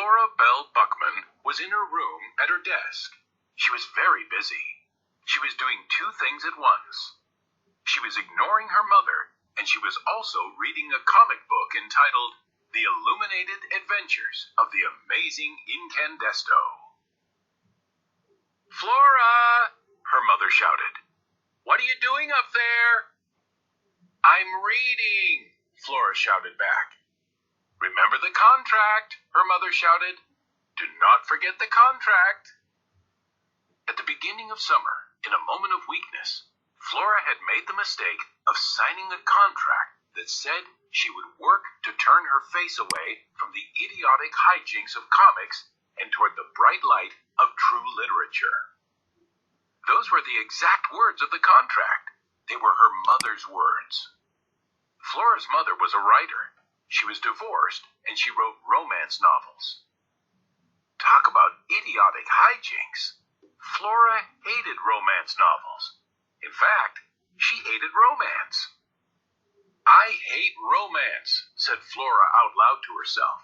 Flora Belle Buckman was in her room at her desk. She was very busy. She was doing two things at once. She was ignoring her mother, and she was also reading a comic book entitled The Illuminated Adventures of the Amazing Incandesto. "Flora!" her mother shouted. "What are you doing up there?" "I'm reading," Flora shouted back. "Remember the contract," her mother shouted. "Do not forget the contract." At the beginning of summer, in a moment of weakness, Flora had made the mistake of signing a contract that said she would work to turn her face away from the idiotic hijinks of comics and toward the bright light of true literature. Those were the exact words of the contract. They were her mother's words. Flora's mother was a writer. She was divorced, and she wrote romance novels. Talk about idiotic hijinks. Flora hated romance novels. In fact, she hated romance. "I hate romance," said Flora out loud to herself.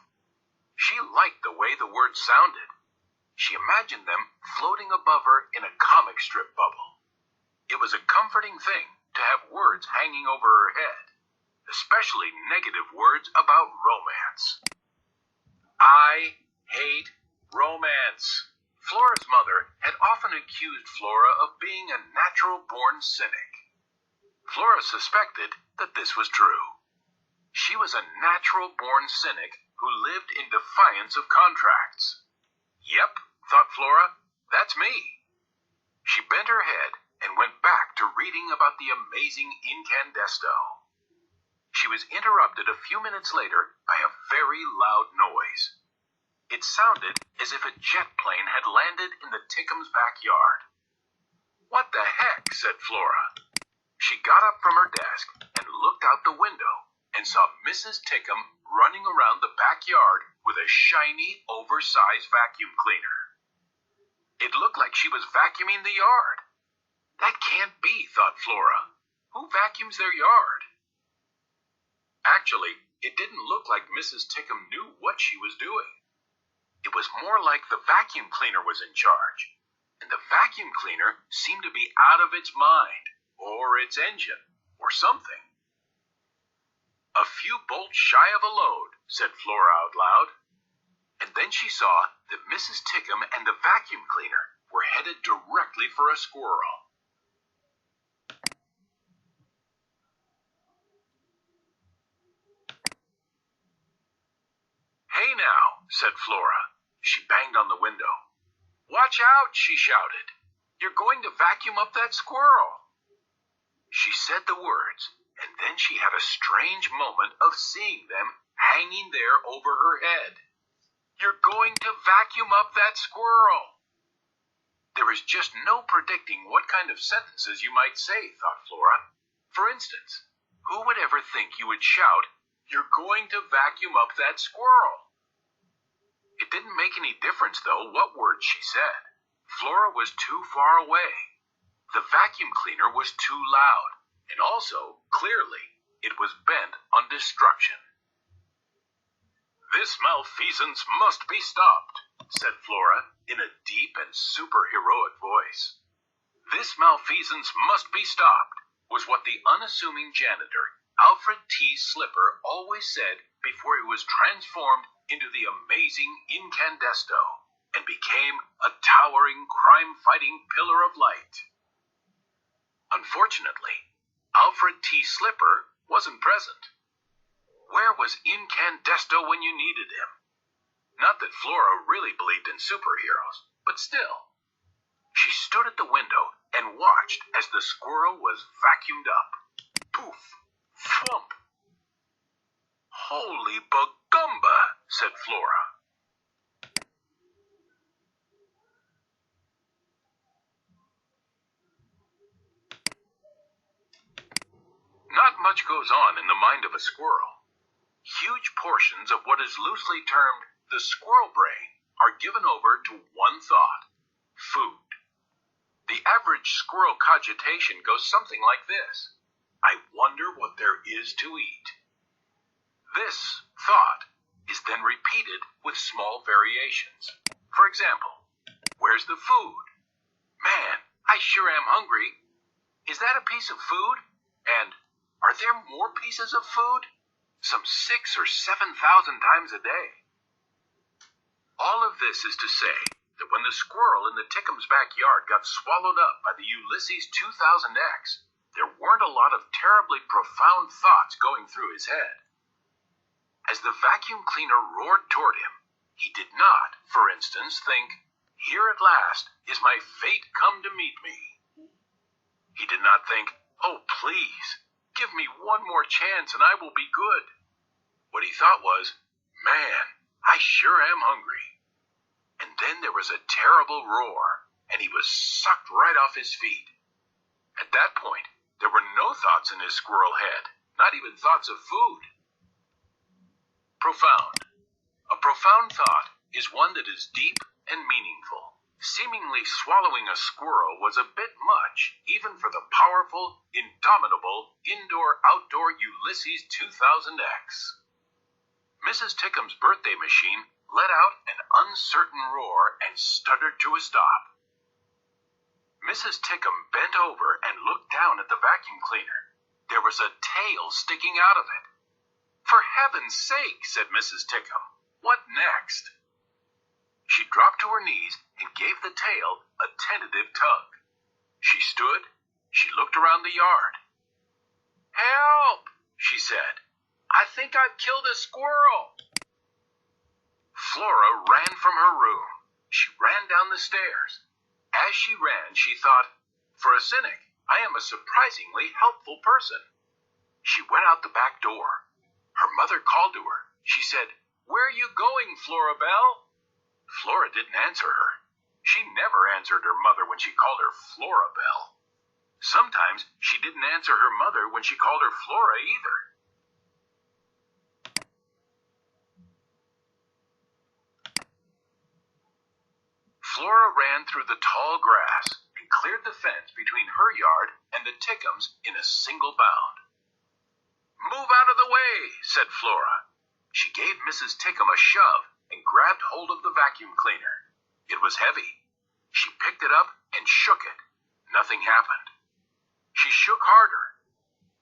She liked the way the words sounded. She imagined them floating above her in a comic strip bubble. It was a comforting thing to have words hanging over her head, especially negative words about romance. "I hate romance." Flora's mother had often accused Flora of being a natural-born cynic. Flora suspected that this was true. She was a natural-born cynic who lived in defiance of contracts. "Yep," thought Flora, "that's me." She bent her head and went back to reading about the amazing Incandesto. She was interrupted a few minutes later by a very loud noise. It sounded as if a jet plane had landed in the Tickums' backyard. "What the heck?" said Flora. She got up from her desk and looked out the window and saw Mrs. Tickum running around the backyard with a shiny, oversized vacuum cleaner. It looked like she was vacuuming the yard. "That can't be," thought Flora. "Who vacuums their yard?" Actually, it didn't look like Mrs. Tickum knew what she was doing. It was more like the vacuum cleaner was in charge, and the vacuum cleaner seemed to be out of its mind, or its engine, or something. "A few bolts shy of a load," said Flora out loud. And then she saw that Mrs. Tickum and the vacuum cleaner were headed directly for a squirrel. "Hey now," said Flora. She banged on the window. "Watch out," she shouted. "You're going to vacuum up that squirrel." She said the words, and then she had a strange moment of seeing them hanging there over her head. "You're going to vacuum up that squirrel." There is just no predicting what kind of sentences you might say, thought Flora. For instance, who would ever think you would shout, "You're going to vacuum up that squirrel"? It didn't make any difference, though, what words she said. Flora was too far away. The vacuum cleaner was too loud, and also, clearly, it was bent on destruction. "This malfeasance must be stopped," said Flora in a deep and superheroic voice. "This malfeasance must be stopped," was what the unassuming janitor, Alfred T. Slipper, always said before he was transformed into the amazing Incandesto and became a towering, crime-fighting pillar of light. Unfortunately, Alfred T. Slipper wasn't present. Where was Incandesto when you needed him? Not that Flora really believed in superheroes, but still. She stood at the window and watched as the squirrel was vacuumed up. Poof! Thwump! "Holy bagumba," said Flora. Not much goes on in the mind of a squirrel. Huge portions of what is loosely termed the squirrel brain are given over to one thought: food. The average squirrel cogitation goes something like this: "I wonder what there is to eat." This thought is then repeated with small variations. For example, where's the food? Man, I sure am hungry. Is that a piece of food? And are there more pieces of food? Some 6,000 or 7,000 times a day. All of this is to say that when the squirrel in the Tickums' backyard got swallowed up by the Ulysses 2000X, there weren't a lot of terribly profound thoughts going through his head. As the vacuum cleaner roared toward him, he did not, for instance, think, "Here at last is my fate come to meet me." He did not think, "Oh, please, give me one more chance and I will be good." What he thought was, "Man, I sure am hungry." And then there was a terrible roar, and he was sucked right off his feet. At that point, there were no thoughts in his squirrel head, not even thoughts of food. Profound. A profound thought is one that is deep and meaningful. Seemingly swallowing a squirrel was a bit much, even for the powerful, indomitable, indoor-outdoor Ulysses 2000X. Mrs. Tickums' birthday machine let out an uncertain roar and stuttered to a stop. Mrs. Tickum bent over and looked down at the vacuum cleaner. There was a tail sticking out of it. "For heaven's sake," said Mrs. Tickum, "what next?" She dropped to her knees and gave the tail a tentative tug. She stood. She looked around the yard. "Help," she said. "I think I've killed a squirrel." Flora ran from her room. She ran down the stairs. As she ran, she thought, "For a cynic, I am a surprisingly helpful person." She went out the back door. Her mother called to her. She said, "Where are you going, Flora Belle?" Flora didn't answer her. She never answered her mother when she called her Flora Belle. Sometimes she didn't answer her mother when she called her Flora either. Flora ran through the tall grass and cleared the fence between her yard and the Tickums' in a single bound. "Move out of the way," said Flora. She gave Mrs. Tickum a shove and grabbed hold of the vacuum cleaner. It was heavy. She picked it up and shook it. Nothing happened. She shook harder.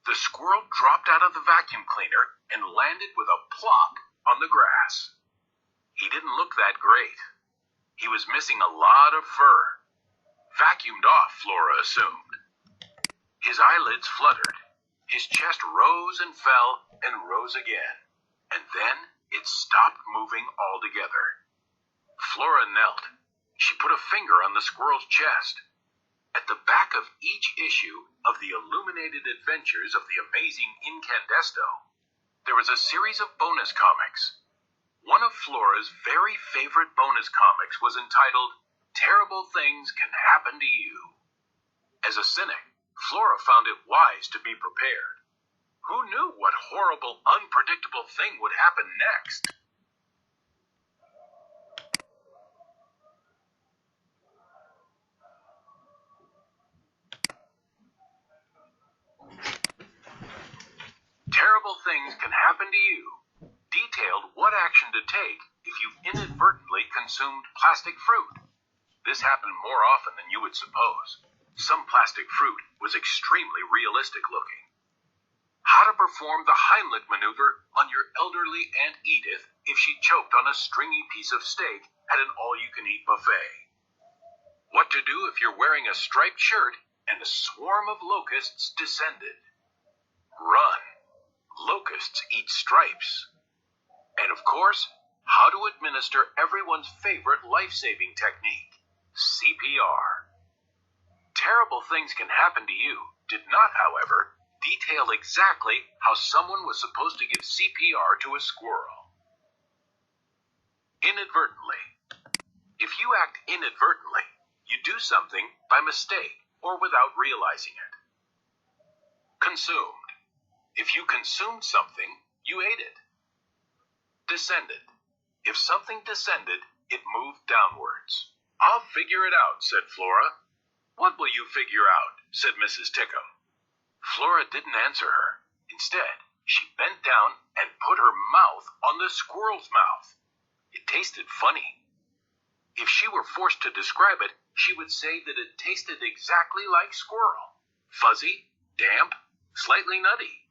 The squirrel dropped out of the vacuum cleaner and landed with a plop on the grass. He didn't look that great. He was missing a lot of fur. Vacuumed off, Flora assumed. His eyelids fluttered. His chest rose and fell and rose again. And then it stopped moving altogether. Flora knelt. She put a finger on the squirrel's chest. At the back of each issue of the Illuminated Adventures of the Amazing Incandesto, there was a series of bonus comics. One of Flora's very favorite bonus comics was entitled, "Terrible Things Can Happen to You." As a cynic, Flora found it wise to be prepared. Who knew what horrible, unpredictable thing would happen next? Terrible Things Can Happen to You detailed what action to take if you inadvertently consumed plastic fruit. This happened more often than you would suppose. Some plastic fruit was extremely realistic looking. How to perform the Heimlich maneuver on your elderly Aunt Edith if she choked on a stringy piece of steak at an all-you-can-eat buffet. What to do if you're wearing a striped shirt and a swarm of locusts descended. Run. Locusts eat stripes. And of course, how to administer everyone's favorite life-saving technique, CPR. Terrible Things Can Happen to You did not, however, detail exactly how someone was supposed to give CPR to a squirrel. Inadvertently. If you act inadvertently, you do something by mistake or without realizing it. Consumed. If you consumed something, you ate it. Descended. If something descended, it moved downwards. "I'll figure it out," said Flora. "What will you figure out?" said Mrs. Tickum. Flora didn't answer her. Instead, She bent down and put her mouth on the squirrel's mouth. It tasted funny. If she were forced to describe it, she would say that it tasted exactly like squirrel. Fuzzy, damp, slightly nutty.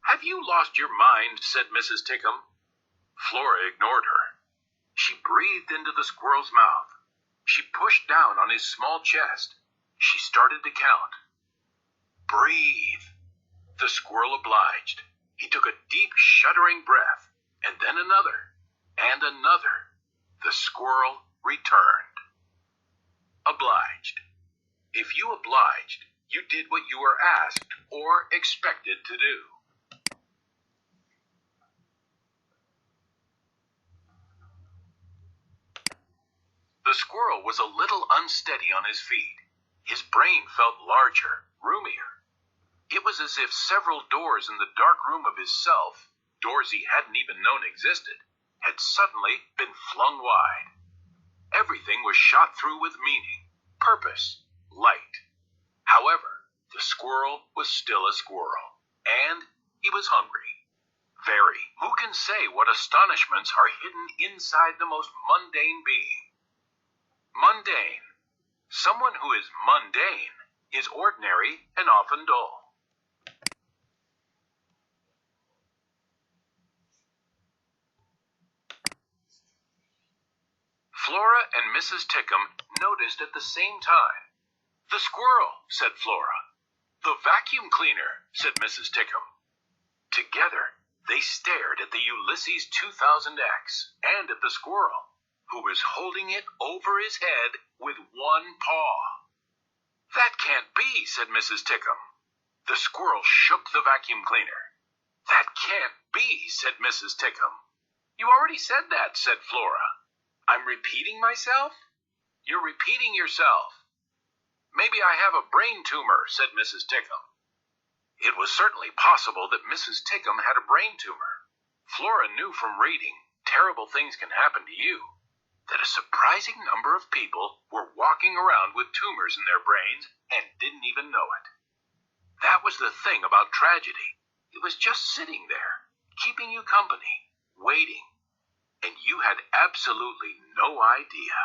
"Have you lost your mind?" said Mrs. Tickum. Flora ignored her. She breathed into the squirrel's mouth. She pushed down on his small chest. She started to count. "Breathe." The squirrel obliged. He took a deep, shuddering breath, and then another, and another. The squirrel returned. Obliged. If you obliged, you did what you were asked or expected to do. The squirrel was a little unsteady on his feet. His brain felt larger, roomier. It was as if several doors in the dark room of his self, doors he hadn't even known existed, had suddenly been flung wide. Everything was shot through with meaning, purpose, light. However, the squirrel was still a squirrel, and he was hungry. Very. Who can say what astonishments are hidden inside the most mundane being? Mundane. Someone who is mundane is ordinary and often dull. Flora and Mrs. Tickum noticed at the same time. "The squirrel," said Flora. "The vacuum cleaner," said Mrs. Tickum. Together, they stared at the Ulysses 2000X and at the squirrel, who was holding it over his head with one paw. "That can't be," said Mrs. Tickum. The squirrel shook the vacuum cleaner. "That can't be," said Mrs. Tickum. "You already said that," said Flora. "I'm repeating myself?" "You're repeating yourself." "Maybe I have a brain tumor," said Mrs. Tickum. It was certainly possible that Mrs. Tickum had a brain tumor. Flora knew from reading, terrible things can happen to you, that a surprising number of people were walking around with tumors in their brains and didn't even know it. That was the thing about tragedy. It was just sitting there, keeping you company, waiting, and you had absolutely no idea.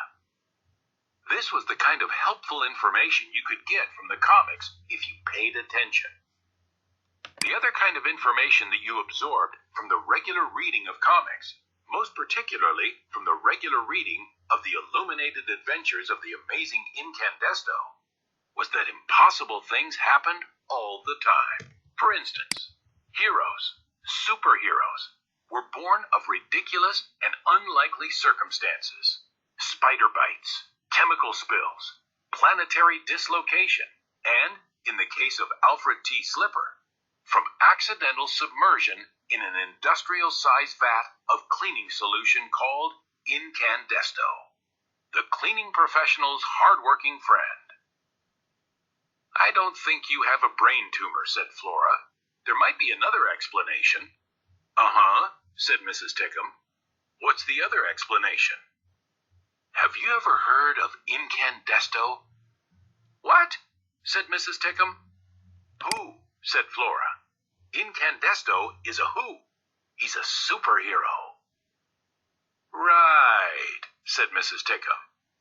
This was the kind of helpful information you could get from the comics if you paid attention. The other kind of information that you absorbed from the regular reading of comics, most particularly from the regular reading of the illuminated adventures of the amazing Incandesto, was that impossible things happened all the time. For instance, heroes, superheroes, were born of ridiculous and unlikely circumstances. Spider bites, chemical spills, planetary dislocation, and, in the case of Alfred T. Slipper, from accidental submersion in an industrial-sized vat of cleaning solution called Incandesto, the cleaning professional's hard-working friend. "I don't think you have a brain tumor," said Flora. "There might be another explanation." "Uh-huh," said Mrs. Tickum. "What's the other explanation?" "Have you ever heard of Incandesto?" "What?" said Mrs. Tickum. "Who?" said Flora. "Incandesto is a who. He's a superhero." "Right," said Mrs. Tickum.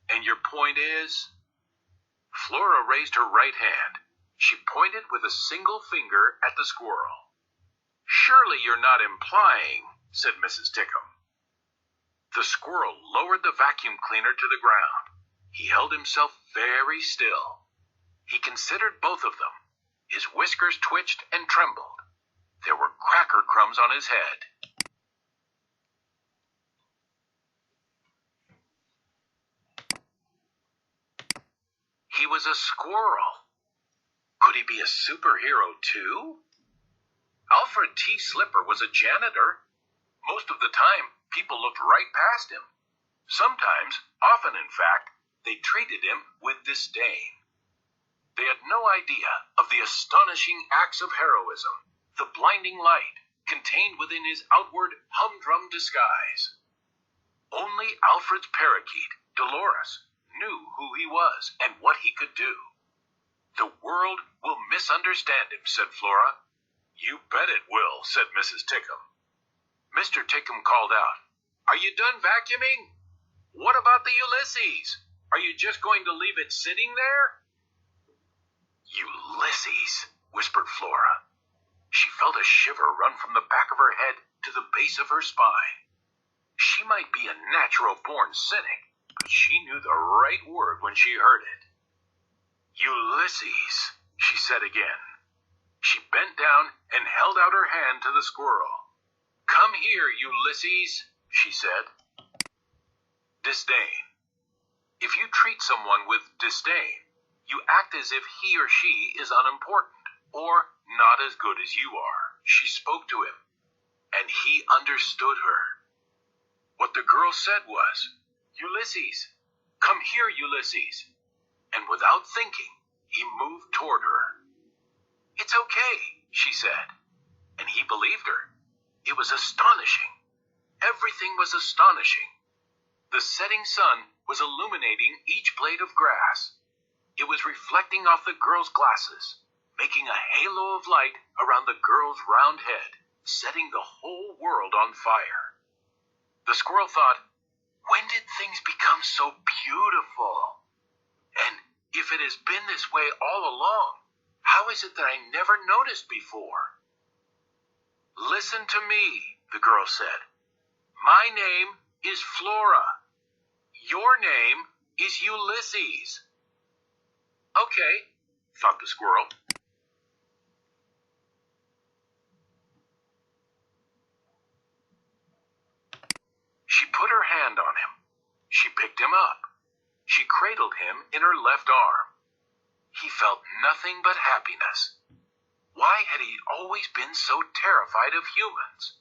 "And your point is?" Flora raised her right hand. She pointed with a single finger at the squirrel. "Surely you're not implying," said Mrs. Tickum. The squirrel lowered the vacuum cleaner to the ground. He held himself very still. He considered both of them. His whiskers twitched and trembled. There were cracker crumbs on his head. He was a squirrel. Could he be a superhero too? Alfred T. Slipper was a janitor. Most of the time, people looked right past him. Sometimes, often in fact, they treated him with disdain. They had no idea of the astonishing acts of heroism, the blinding light contained within his outward humdrum disguise. Only Alfred's parakeet, Dolores, knew who he was and what he could do. "The world will misunderstand him," said Flora. You bet it will, said Mrs. Tickum. Mr. Tickum called out, Are you done vacuuming? What about the Ulysses? Are you just going to leave it sitting there? Ulysses, whispered Flora. She felt a shiver run from the back of her head to the base of her spine. She might be a natural-born cynic, but she knew the right word when she heard it. Ulysses, she said again. She bent down and held out her hand to the squirrel. Come here, Ulysses, she said. Disdain. If you treat someone with disdain, you act as if he or she is unimportant or not as good as you are. She spoke to him, and he understood her. What the girl said was, Ulysses, come here, Ulysses. And without thinking, he moved toward her. It's okay, she said, and he believed her. It was astonishing. Everything was astonishing. The setting sun was illuminating each blade of grass. It was reflecting off the girl's glasses, making a halo of light around the girl's round head, setting the whole world on fire. The squirrel thought, when did things become so beautiful? And if it has been this way all along, how is it that I never noticed before? Listen to me, the girl said. My name is Flora. Your name is Ulysses. Okay, thought the squirrel. She put her hand on him. She picked him up. She cradled him in her left arm. He felt nothing but happiness. Why had he always been so terrified of humans?